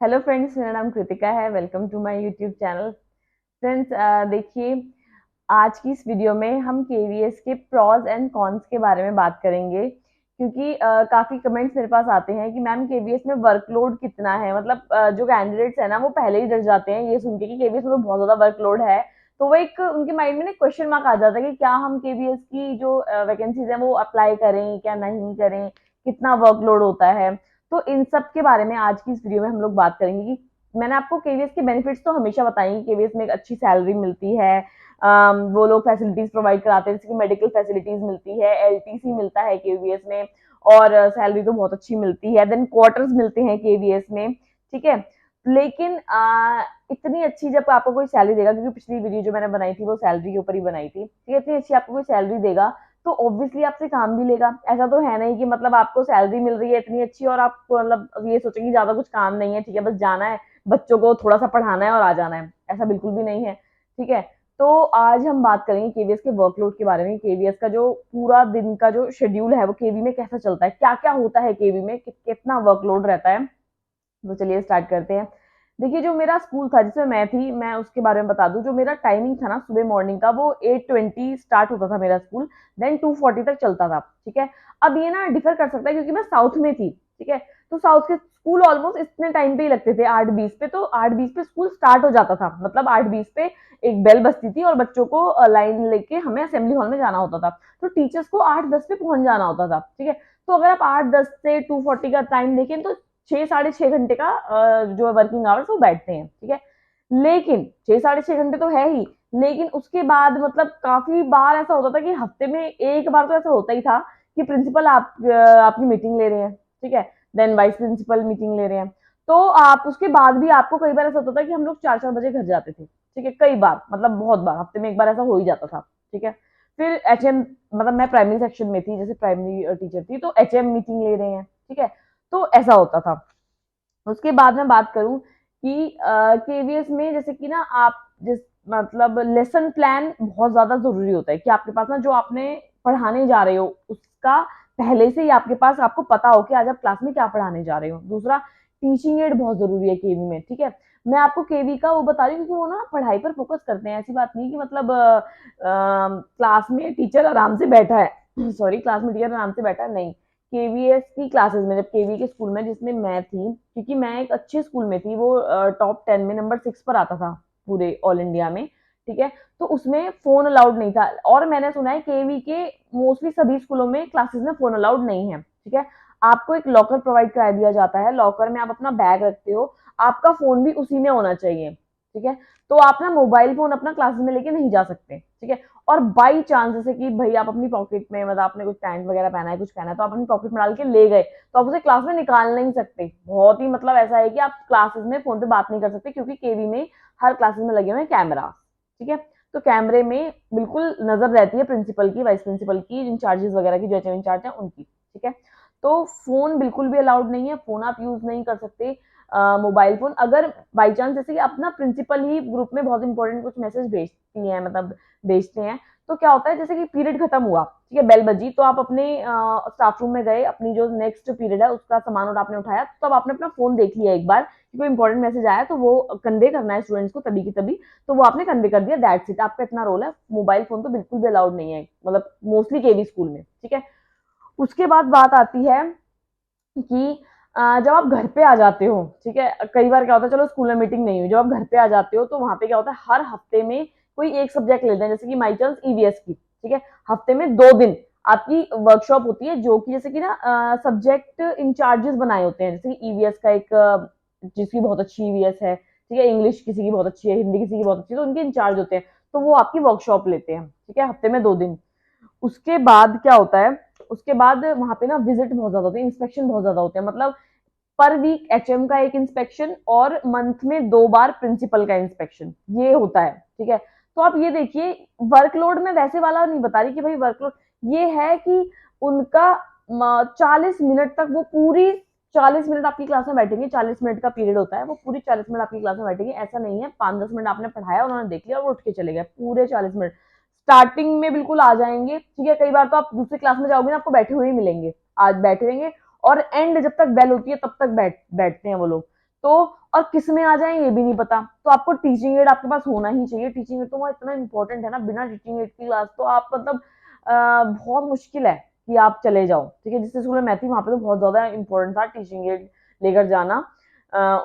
Hello friends, मेरा नाम कृतिका है। Welcome to my YouTube channel. Friends, देखिए, आज की इस वीडियो में हम केवीएस के प्रॉज एंड कॉन्स के बारे में बात करेंगे, क्योंकि काफ़ी कमेंट्स मेरे पास आते हैं कि मैम केवीएस में वर्कलोड कितना है। मतलब जो कैंडिडेट्स हैं ना, वो पहले ही डर जाते हैं ये सुन के कि केवीएस में तो बहुत ज़्यादा वर्कलोड है। तो वो एक उनके माइंड में ना क्वेश्चन मार्क आ जाता है कि क्या हम केवीएस की जो वैकेंसीज हैं वो अप्लाई करें, क्या नहीं करें, कितना वर्कलोड होता है। तो इन सब के बारे में आज की इस वीडियो में हम लोग बात करेंगे कि मैंने आपको केवीएस के बेनिफिट्स तो हमेशा बताएंगे। केवीएस में एक अच्छी सैलरी मिलती है, वो लोग फैसिलिटीज प्रोवाइड कराते हैं, जैसे कि मेडिकल फैसिलिटीज मिलती है, एलटीसी मिलता है केवीएस में, और सैलरी तो बहुत अच्छी मिलती है। देन क्वार्टर्स मिलते हैं केवीएस में, ठीक है। लेकिन इतनी अच्छी जब आपको कोई सैलरी देगा, क्योंकि पिछली वीडियो जो मैंने बनाई थी वो सैलरी के ऊपर ही बनाई थी, ठीक है, इतनी अच्छी आपको कोई सैलरी देगा तो ऑब्वियसली आपसे काम भी लेगा। ऐसा तो है नहीं कि मतलब आपको सैलरी मिल रही है इतनी अच्छी और आप मतलब ये सोचेंगे ज्यादा कुछ काम नहीं है, ठीक है, बस जाना है, बच्चों को थोड़ा सा पढ़ाना है और आ जाना है। ऐसा बिल्कुल भी नहीं है, ठीक है। तो आज हम बात करेंगे केवीएस के वर्कलोड के बारे में। केवीएस का जो पूरा दिन का जो शेड्यूल है वो केवी में कैसा चलता है, क्या क्या होता है केवी में, कितना वर्कलोड रहता है। तो चलिए स्टार्ट करते हैं। देखिए, जो मेरा स्कूल था जिसमें मैं थी, मैं उसके बारे में बता दूं। जो मेरा टाइमिंग था ना सुबह मॉर्निंग का, वो 8:20 स्टार्ट होता था मेरा स्कूल, देन 2:40 तक चलता था, ठीक है। अब ये ना डिफर कर सकता है क्योंकि मैं साउथ में थी, ठीक है। तो साउथ के स्कूल ऑलमोस्ट इतने टाइम पे ही लगते थे, 8:20 पे। तो 8:20 पे स्कूल स्टार्ट हो जाता था, मतलब 8:20 पे एक बेल बजती थी और बच्चों को लाइन लेके हमें असेंबली हॉल में जाना होता था। तो टीचर्स को 8:10 पे पहुंच जाना होता था, ठीक है। तो अगर आप 8:10 से 2:40 का टाइम देखें तो 6 साढ़े 6 घंटे का जो वर्किंग आवर्स वो बैठते हैं, ठीक है। लेकिन 6 साढ़े 6 घंटे तो है ही, लेकिन उसके बाद मतलब काफी बार ऐसा होता था कि हफ्ते में एक बार तो ऐसा होता ही था कि प्रिंसिपल आपकी मीटिंग ले रहे हैं, ठीक है। देन वाइस प्रिंसिपल मीटिंग ले रहे हैं। तो आप उसके बाद भी आपको कई बार ऐसा होता था कि हम लोग 4 4 बजे घर जाते थे, ठीक है। कई बार, मतलब बहुत बार, हफ्ते में एक बार ऐसा हो ही जाता था, ठीक है। फिर एचएम, मतलब मैं प्राइमरी सेक्शन में थी, जैसे प्राइमरी टीचर थी, तो एचएम मीटिंग ले रहे हैं, ठीक है। तो ऐसा होता था। उसके बाद मैं बात करूं कि केवीएस में जैसे कि ना आप जिस मतलब लेसन प्लान बहुत ज्यादा जरूरी होता है कि आपके पास ना जो आपने पढ़ाने जा रहे हो उसका पहले से ही आपके पास आपको पता हो कि आज आप क्लास में क्या पढ़ाने जा रहे हो। दूसरा, टीचिंग एड बहुत जरूरी है केवी में, ठीक है। मैं आपको केवी का वो बता रही हूँ क्योंकि वो ना पढ़ाई पर फोकस करते हैं। ऐसी बात नहीं कि मतलब क्लास में टीचर आराम से बैठा है सॉरी, क्लास में टीचर आराम से बैठा है, नहीं। केवीएस की क्लासेस में, जब केवी के स्कूल में जिसमें मैं थी, क्योंकि मैं एक अच्छे स्कूल में थी, वो टॉप 10 में नंबर 6 पर आता था पूरे ऑल इंडिया में, ठीक है। तो उसमें फोन अलाउड नहीं था, और मैंने सुना है केवी के मोस्टली सभी स्कूलों में क्लासेस में फोन अलाउड नहीं है, ठीक है। आपको एक लॉकर प्रोवाइड करा दिया जाता है, लॉकर में आप अपना बैग रखते हो, आपका फोन भी उसी में होना चाहिए, ठीक है। तो आप ना मोबाइल फोन अपना क्लासेस में लेके नहीं जा सकते, ठीक है। और बाई चांस जैसे कि भाई आप अपनी पॉकेट में, मतलब आपने कुछ पैंट वगैरह पहना है, कुछ पहना है, तो आप अपनी पॉकेट में डाल के ले गए, तो आप उसे क्लास में निकाल नहीं सकते। बहुत ही मतलब ऐसा है कि आप क्लासेस में फोन पे बात नहीं कर सकते, क्योंकि केवी में हर क्लासेस में लगे हुए हैं कैमरा, ठीक है। तो कैमरे में बिल्कुल नजर रहती है प्रिंसिपल की, वाइस प्रिंसिपल की, इंचार्जेस वगैरह की, जो एचएम इंचार्ज है उनकी, ठीक है। तो फोन बिल्कुल भी अलाउड नहीं है, फोन आप यूज नहीं कर सकते। मोबाइल फोन अगर बाई चांस जैसे कि अपना प्रिंसिपल ही ग्रुप में बहुत इंपॉर्टेंट कुछ मैसेज भेजती है, मतलब भेजते हैं, तो क्या होता है जैसे कि पीरियड खत्म हुआ, ठीक है, बेल बजी, तो आप अपने स्टाफ रूम में गए, अपनी जो नेक्स्ट पीरियड है उसका सामान और आपने उठाया, तो अब आपने अपना फोन देख लिया एक बार कि कोई इंपॉर्टेंट मैसेज आया तो वो कन्वे करना है स्टूडेंट्स को तभी की तभी, तो वो आपने कन्वे कर दिया, दैट्स इट, आपका इतना रोल है। मोबाइल फोन तो बिल्कुल भी अलाउड नहीं है, मतलब मोस्टली केवी स्कूल में, ठीक है। उसके बाद बात आती है कि जब आप घर पे आ जाते हो, ठीक है, कई बार क्या होता है, चलो स्कूल में मीटिंग नहीं हुई, जब आप घर पे आ जाते हो तो वहां पे क्या होता है, हर हफ्ते में कोई एक सब्जेक्ट लेते हैं, जैसे कि माई चांस ईवीएस की, ठीक है। हफ्ते में 2 दिन आपकी वर्कशॉप होती है, जो कि जैसे कि ना सब्जेक्ट इंचार्जेस बनाए होते हैं, जैसे कि ईवीएस का एक जिसकी बहुत अच्छी ईवीएस है, ठीक है, इंग्लिश किसी की बहुत अच्छी है, हिंदी किसी की बहुत अच्छी है, तो उनके इंचार्ज होते हैं, तो वो आपकी वर्कशॉप लेते हैं, ठीक है, हफ्ते में 2 दिन। उसके बाद क्या होता है, उसके बाद वहां पे ना विजिट बहुत ज्यादा होते हैं, इंस्पेक्शन बहुत ज्यादा होते हैं, मतलब पर वीक एचएम का एक इंस्पेक्शन और मंथ में 2 बार प्रिंसिपल का इंस्पेक्शन, ये होता है, ठीक है। तो आप ये देखिए, वर्कलोड में वैसे वाला नहीं बता रही कि भाई वर्कलोड, ये है कि उनका 40 मिनट तक वो पूरी 40 मिनट आपकी क्लास में बैठेंगे, 40 मिनट का पीरियड होता है, वो पूरी 40 मिनट आपकी क्लास में बैठेंगे। ऐसा नहीं है 5 10 मिनट आपने पढ़ाया, उन्होंने देख लिया और वो उठ के चले गए, पूरे 40 मिनट स्टार्टिंग में बिल्कुल आ जाएंगे, ठीक है। कई बार तो आप दूसरी क्लास में जाओगे ना, आपको बैठे हुए ही मिलेंगे, आज बैठे रहेंगे, और एंड जब तक बेल होती है तब तक बैठते हैं वो लोग। तो और किस में आ जाए ये भी नहीं पता, तो आपको टीचिंग एड आपके पास होना ही चाहिए। टीचिंग एड तो वहाँ इतना इंपॉर्टेंट है ना, बिना टीचिंग एड की क्लास तो आप मतलब बहुत मुश्किल है कि आप चले जाओ। ठीक है, जिस स्कूल में मैं थी वहाँ पे तो बहुत ज्यादा इंपॉर्टेंट था टीचिंग एड लेकर जाना।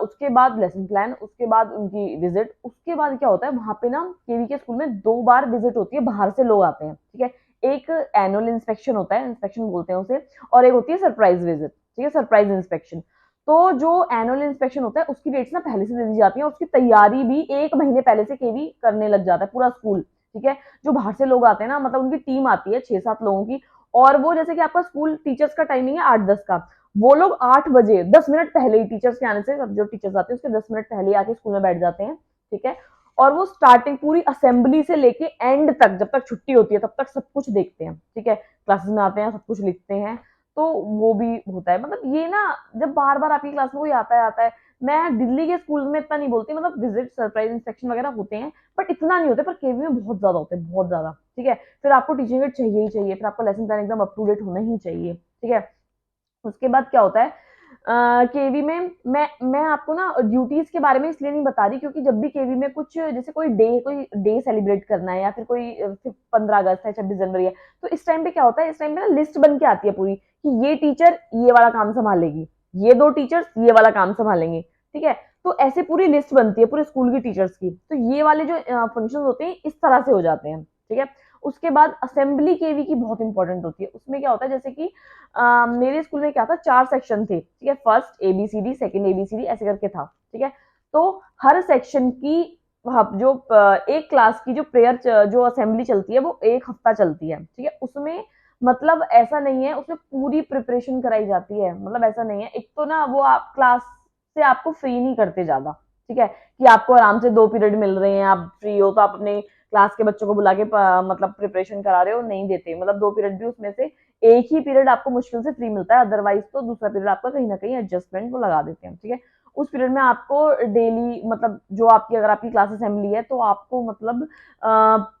उसके बाद लेसन प्लान, उसके बाद उनकी विजिट, उसके बाद क्या होता है वहाँ पे ना केवी के स्कूल में 2 बार विजिट होती है, बाहर से लोग आते हैं। ठीक है, एक एनुअल इंस्पेक्शन होता है, इंस्पेक्शन बोलते हैं उसे, और एक होती है सरप्राइज विजिट। ठीक है, सरप्राइज इंस्पेक्शन। तो जो एनुअल इंस्पेक्शन होता है उसकी डेट्स ना पहले से दे दी जाती है, और उसकी तैयारी भी 1 महीने पहले से केवी करने लग जाता है पूरा स्कूल। ठीक है, जो बाहर से लोग आते हैं ना, मतलब उनकी टीम आती है 6-7 लोगों की, और वो जैसे कि आपका स्कूल टीचर्स का टाइमिंग है 8-10 का, वो लोग 8 बजे 10 मिनट पहले ही, टीचर्स के आने से जो टीचर्स आते हैं उसके 10 मिनट पहले ही आके स्कूल में बैठ जाते हैं। ठीक है, और वो स्टार्टिंग पूरी असेंबली से लेके एंड तक, जब तक छुट्टी होती है तब तक सब कुछ देखते हैं। ठीक है, क्लासेस में आते हैं, सब कुछ लिखते हैं, तो वो भी होता है। मतलब ये ना, जब बार बार आपकी क्लास में कोई आता है, मैं दिल्ली के स्कूल में इतना नहीं बोलती, मतलब विजिट सरप्राइज इंस्पेक्शन वगैरह होते हैं बट इतना नहीं होते, पर केवी में बहुत ज्यादा होते हैं, बहुत ज्यादा। ठीक है, फिर आपको टीचिंग एड चाहिए ही चाहिए, फिर आपका लेसन प्लान एकदम अप टू डेट होना ही चाहिए। ठीक है, उसके बाद क्या होता है केवी में, मैं आपको ना ड्यूटीज के बारे में इसलिए नहीं बता रही क्योंकि जब भी केवी में कुछ जैसे कोई डे सेलिब्रेट करना है, या फिर कोई 15 अगस्त है, 26 जनवरी है, तो इस टाइम पे क्या होता है, इस टाइम पे ना लिस्ट बन के आती है पूरी कि ये टीचर ये वाला काम संभालेगी, ये 2 टीचर्स ये वाला काम संभालेंगे। ठीक है, तो ऐसे पूरी लिस्ट बनती है पूरे स्कूल की टीचर्स की, तो ये वाले जो फंक्शन होते हैं इस तरह से हो जाते हैं। ठीक है, उसके बाद असेंबली केवी की बहुत इंपॉर्टेंट होती है। उसमें क्या होता है, जैसे कि मेरे स्कूल में क्या था, 4 सेक्शन थे। ठीक है, फर्स्ट एबीसीडी, सेकंड एबीसीडी, ऐसे करके था। ठीक है, तो हर सेक्शन की जो एक क्लास की जो प्रेयर जो असेंबली चलती है वो 1 हफ्ता चलती है। ठीक है, उसमें मतलब ऐसा नहीं है, उसमें पूरी प्रिपरेशन कराई जाती है। मतलब ऐसा नहीं है, एक तो ना वो आप क्लास से आपको फ्री नहीं करते ज्यादा। ठीक है, कि आपको आराम से 2 पीरियड मिल रहे हैं, आप फ्री हो तो आप अपने क्लास के बच्चों को बुला के मतलब प्रिपरेशन करा रहे हो, नहीं देते। मतलब 2 पीरियड भी उसमें से एक ही पीरियड आपको मुश्किल से फ्री मिलता है, अदरवाइज तो दूसरा पीरियड आपका कहीं ना कहीं एडजस्टमेंट वो लगा देते हैं। ठीक है, उस पीरियड में आपको डेली मतलब जो आपकी, अगर आपकी क्लास असेंबली है तो आपको मतलब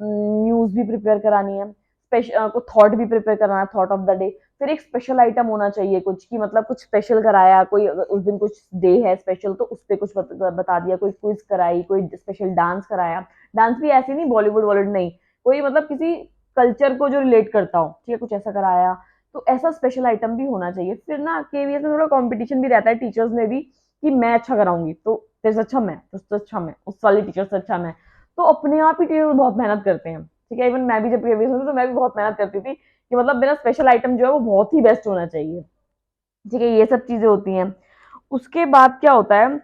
न्यूज भी प्रिपेयर करानी है, को थॉट भी प्रिपेयर कराना है, थॉट ऑफ द डे। फिर एक स्पेशल आइटम होना चाहिए कुछ, कि मतलब कुछ स्पेशल कराया, कोई उस दिन कुछ डे है स्पेशल तो उस पर कुछ बता दिया, कोई क्विज कराई, कोई स्पेशल डांस कराया। डांस भी ऐसे नहीं बॉलीवुड वॉलीवुड नहीं, कोई मतलब किसी कल्चर को जो रिलेट करता हो। ठीक है, कुछ ऐसा कराया, तो ऐसा स्पेशल आइटम भी होना चाहिए। फिर ना केवीएस में थोड़ा कंपटीशन भी रहता है टीचर्स में भी, कि मैं अच्छा कराऊंगी तो तेरे से अच्छा मैं, तुझसे अच्छा मैं, उस वाली टीचर से अच्छा मैं। तो अपने आप ही टीचर बहुत मेहनत करते हैं। ठीक है, इवन मैं भी जब केवीएस में थी तो मैं भी बहुत मेहनत करती थी कि मतलब मेरा स्पेशल आइटम जो है वो बहुत ही बेस्ट होना चाहिए। ठीक है, ये सब चीजें होती हैं। उसके बाद क्या होता है,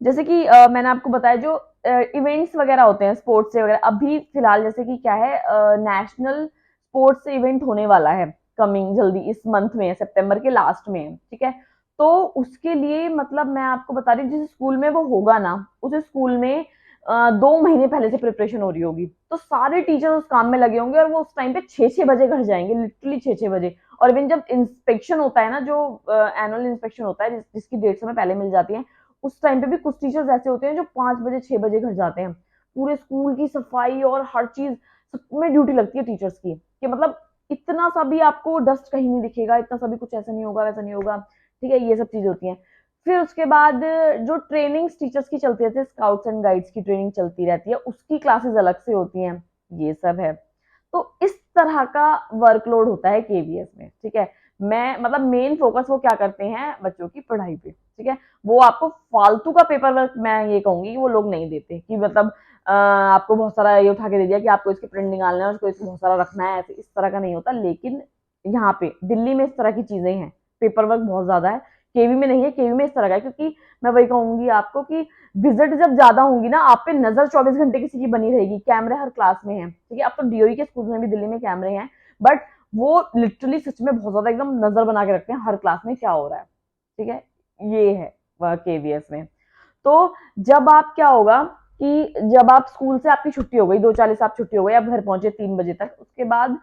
जैसे कि मैंने आपको बताया जो इवेंट्स वगैरह होते हैं स्पोर्ट्स से वगैरह, अभी फिलहाल जैसे कि क्या है, नेशनल स्पोर्ट्स इवेंट होने वाला है कमिंग जल्दी, इस मंथ में, सितंबर के लास्ट में है। ठीक है, तो उसके लिए मतलब मैं आपको बता रही हूँ, जिस स्कूल में वो होगा ना, उस स्कूल में 2 महीने पहले से प्रिपरेशन हो रही होगी, तो सारे टीचर उस काम में लगे होंगे, और वो उस टाइम पे 6-6 बजे घर जाएंगे, लिटरली 6-6 बजे। और इवन जब इंस्पेक्शन होता है ना, जो एनुअल इंस्पेक्शन होता है जिसकी डेट समय पहले मिल जाती है, उस टाइम पे भी कुछ टीचर्स ऐसे होते हैं जो 5 बजे 6 बजे घर जाते हैं। पूरे स्कूल की सफाई और हर चीज, सब में ड्यूटी लगती है टीचर्स की, कि मतलब इतना सा भी आपको डस्ट कहीं नहीं दिखेगा, इतना सा भी कुछ ऐसा नहीं होगा, वैसा नहीं होगा। ठीक है, ये सब चीजें होती हैं। फिर उसके बाद जो ट्रेनिंग टीचर्स की चलती रहती है, स्काउट्स एंड गाइड्स की ट्रेनिंग चलती रहती है, उसकी क्लासेस अलग से होती हैं। ये सब है, तो इस तरह का वर्कलोड होता है केवीएस में। ठीक है, मैं मतलब मेन फोकस वो क्या करते हैं, बच्चों की पढ़ाई पे। ठीक है, वो आपको फालतू का पेपर वर्क, मैं ये कहूंगी कि वो लोग नहीं देते, कि मतलब आपको बहुत सारा ये उठा के दे दिया कि आपको इसके प्रिंट निकालना है, उसको इसको बहुत सारा रखना है, ऐसे इस तरह का नहीं होता। लेकिन यहाँ पे दिल्ली में इस तरह की चीजें हैं, पेपर वर्क बहुत ज्यादा है। केवी में नहीं है, केवी में इस तरह का है, क्योंकि मैं वही कहूंगी आपको कि विजिट जब ज्यादा होंगी ना, आप पे नजर 24 घंटे किसी की बनी रहेगी, कैमरे हर क्लास में है। ठीक है, अब तो डीओई के स्कूल में भी दिल्ली में कैमरे हैं, बट वो लिटरली सच में बहुत ज्यादा एकदम नजर बना के रखते हैं हर क्लास में क्या हो रहा है। ठीक है, ये है केवीएस में। तो जब आप क्या होगा कि जब आप स्कूल से आपकी छुट्टी हो गई, 2:40 आप छुट्टी हो गई, आप घर पहुंचे 3 बजे तक, उसके बाद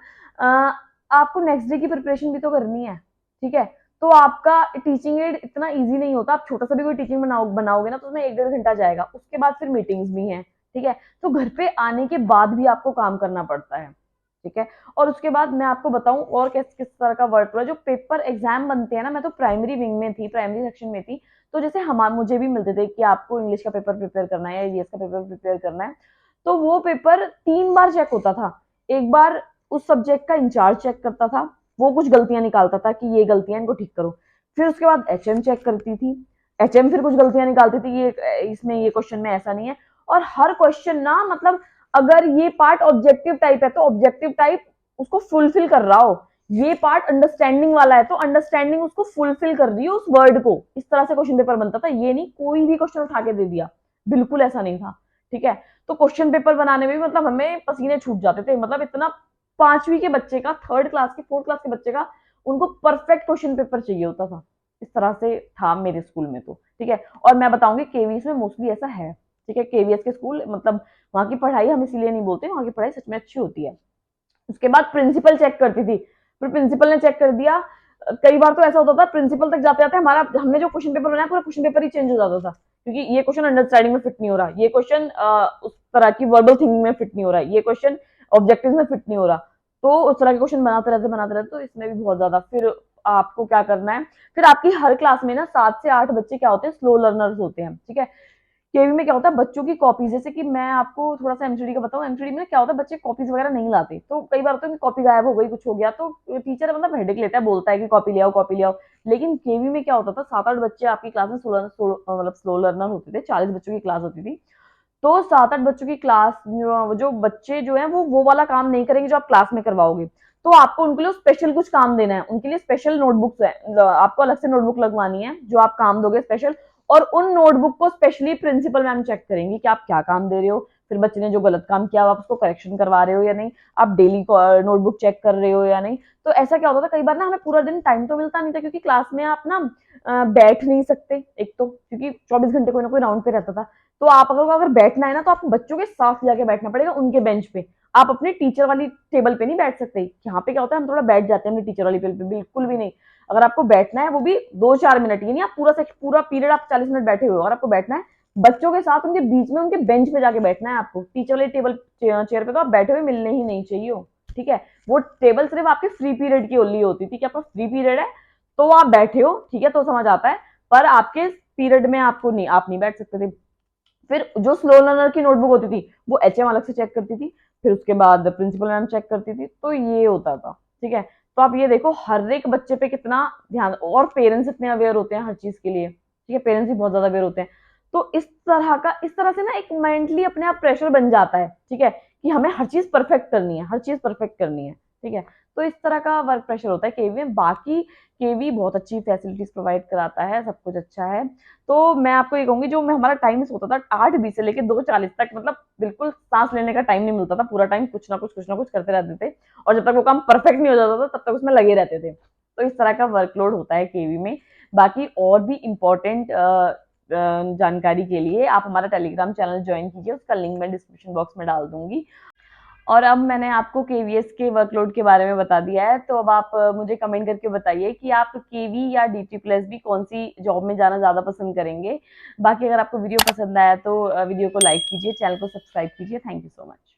आपको नेक्स्ट डे की प्रिपरेशन भी तो करनी है। ठीक है, तो आपका टीचिंग एड इतना इजी नहीं होता, आप छोटा सा भी कोई टीचिंग बनाओगे ना तो उसमें 1-1.5 घंटा जाएगा, उसके बाद फिर मीटिंग्स भी हैं। ठीक है, तो घर पे आने के बाद भी आपको काम करना पड़ता है। ठीक है। और उसके बाद मैं आपको बताऊं और किस किस तरह का वर्क फ्लो है। जो पेपर एग्जाम बनते हैं ना, मैं तो प्राइमरी विंग में थी, प्राइमरी सेक्शन में थी, तो जैसे हम मुझे भी मिलते थे कि आपको इंग्लिश का पेपर प्रिपेयर करना है या ईवीएस का पेपर प्रिपेयर करना है, तो वो पेपर 3 बार चेक होता था। एक बार उस सब्जेक्ट का इंचार्ज चेक करता था, वो कुछ गलतियां निकालता था कि ये गलतियां इनको ठीक करो। फिर उसके बाद एचएम चेक करती थी, एचएम फिर कुछ गलतियां निकालती थी, ये इसमें ये क्वेश्चन में ऐसा नहीं है। और हर क्वेश्चन ना, मतलब अगर ये पार्ट ऑब्जेक्टिव टाइप है तो ऑब्जेक्टिव टाइप उसको फुलफिल कर रहा हो, ये पार्ट अंडरस्टैंडिंग वाला है तो अंडरस्टैंडिंग उसको फुलफिल कर रही है उस वर्ड को। इस तरह से क्वेश्चन पेपर बनता था, ये नहीं कोई भी क्वेश्चन उठा के दे दिया, बिल्कुल ऐसा नहीं था, ठीक है। तो क्वेश्चन पेपर बनाने में भी मतलब हमें पसीने छूट जाते थे, मतलब इतना 5वीं के बच्चे का, 3rd क्लास के, 4th क्लास के बच्चे का उनको परफेक्ट क्वेश्चन पेपर चाहिए होता था। इस तरह से था मेरे स्कूल में तो, ठीक है। और मैं बताऊंगी केवीएस में मोस्टली ऐसा है, ठीक है। केवीएस के स्कूल मतलब वहां की पढ़ाई हम इसीलिए नहीं बोलते, वहां की पढ़ाई सच में अच्छी होती है। उसके बाद प्रिंसिपल चेक करती थी, फिर प्रिंसिपल ने चेक कर दिया। कई बार तो ऐसा होता था प्रिंसिपल तक जाते जाते हमारा, हमने जो क्वेश्चन पेपर बनाया पूरा क्वेश्चन पेपर ही चेंज हो जाता था, क्योंकि ये क्वेश्चन अंडरस्टैंडिंग में फिट नहीं हो रहा, ये क्वेश्चन उस तरह की वर्बल थिंकिंग में फिट नहीं हो रहा, ये क्वेश्चन ऑब्जेक्टिव में फिट नहीं हो रहा। तो उस तरह के क्वेश्चन बनाते रहते, तो इसमें भी बहुत ज्यादा फिर आपको क्या करना है। फिर आपकी हर क्लास में ना 7 से 8 बच्चे क्या होते हैं, स्लो लर्नर्स होते हैं, ठीक है। केवी में क्या होता है, बच्चों की कॉपीज, जैसे कि मैं आपको थोड़ा सा एमसीडी का बताऊं, एमसीडी में क्या होता है, बच्चे कॉपीज वगैरह नहीं लाते, तो कई बार होता है कि कॉपी गायब हो गई, कुछ हो गया, तो टीचर मतलब हेडेक लेता है, बोलता है कि कॉपी ले आओ, कॉपी ले आओ। लेकिन केवी में क्या होता था, 7-8 बच्चे आपकी क्लास में, 16 मतलब स्लो लर्नर होते थे, 40 बच्चों की क्लास होती थी। तो 7-8 बच्चों की क्लास, जो बच्चे जो है वो वाला काम नहीं करेंगे जो आप क्लास में करवाओगे, तो आपको उनके लिए स्पेशल कुछ काम देना है, उनके लिए स्पेशल नोटबुक्स है, आपको अलग से नोटबुक लगवानी है जो आप काम दोगे स्पेशल। और उन नोटबुक को स्पेशली प्रिंसिपल मैम चेक करेंगी कि आप क्या काम दे रहे हो, फिर बच्चे ने जो गलत काम किया आप उसको करेक्शन करवा रहे हो या नहीं, आप डेली नोटबुक चेक कर रहे हो या नहीं। तो ऐसा क्या होता था, कई बार ना हमें पूरा दिन टाइम तो मिलता नहीं था, क्योंकि क्लास में आप ना बैठ नहीं सकते, एक तो क्योंकि 24 घंटे कोई ना कोई राउंड पे रहता था। तो आप अगर बैठना है ना, तो आपको बच्चों के साथ जाके बैठना पड़ेगा, उनके बेंच पे। आप अपनी टीचर वाली टेबल पे नहीं बैठ सकते। यहाँ पे क्या होता है, हम थोड़ा बैठ जाते हैं अपनी टीचर वाली टेबल पे, बिल्कुल भी नहीं। अगर आपको बैठना है वो भी 2-4 मिनट, ये नहीं आप पूरा पीरियड आप 40 मिनट बैठे हुए हो, अगर आपको बैठना है बच्चों के साथ उनके बीच में, उनके बेंच पे जाके बैठना है आपको। टीचर वाली टेबल चेयर पे तो आप बैठे हुए मिलने ही नहीं चाहिए हो, ठीक है। वो टेबल सिर्फ आपके फ्री पीरियड की ओनली होती थी, कि आपका फ्री पीरियड है तो आप बैठे हो, ठीक है, तो समझ आता है। पर आपके पीरियड में आपको नहीं, आप नहीं बैठ सकते थे। फिर जो स्लो लर्नर की नोटबुक होती थी वो एचएम अलग से चेक करती थी, फिर उसके बाद प्रिंसिपल मैम चेक करती थी, तो ये होता था, ठीक है। तो आप ये देखो हर एक बच्चे पे कितना ध्यान, और पेरेंट्स इतने अवेयर होते हैं हर चीज के लिए, ठीक है, पेरेंट्स भी बहुत ज्यादा अवेयर होते हैं। तो इस तरह से ना एक मेंटली अपने आप प्रेशर बन जाता है, ठीक है, कि हमें हर चीज परफेक्ट करनी है, हर चीज परफेक्ट करनी है, ठीक है। तो इस तरह का वर्क प्रेशर होता है केवी में। बाकी केवी बहुत अच्छी फैसिलिटीज प्रोवाइड कराता है, सब कुछ अच्छा है। तो मैं आपको ये कहूंगी, जो मैं हमारा टाइम होता था 8:20 से लेकर 2:40 तक, मतलब बिल्कुल सांस लेने का टाइम नहीं मिलता था, पूरा टाइम कुछ ना कुछ करते रहते थे, और जब तक वो काम परफेक्ट नहीं हो जाता था तब तक उसमें लगे रहते थे। तो इस तरह का वर्कलोड होता है केवी में। बाकी और भी इम्पोर्टेंट जानकारी के लिए आप हमारा टेलीग्राम चैनल ज्वाइन कीजिए, उसका लिंक मैं डिस्क्रिप्शन बॉक्स में डाल दूंगी। और अब मैंने आपको केवीएस के वर्कलोड के बारे में बता दिया है, तो अब आप मुझे कमेंट करके बताइए कि आप केवी या डीटी प्लस भी कौन सी जॉब में जाना ज़्यादा पसंद करेंगे। बाकी अगर आपको वीडियो पसंद आया तो वीडियो को लाइक कीजिए, चैनल को सब्सक्राइब कीजिए। Thank you so much.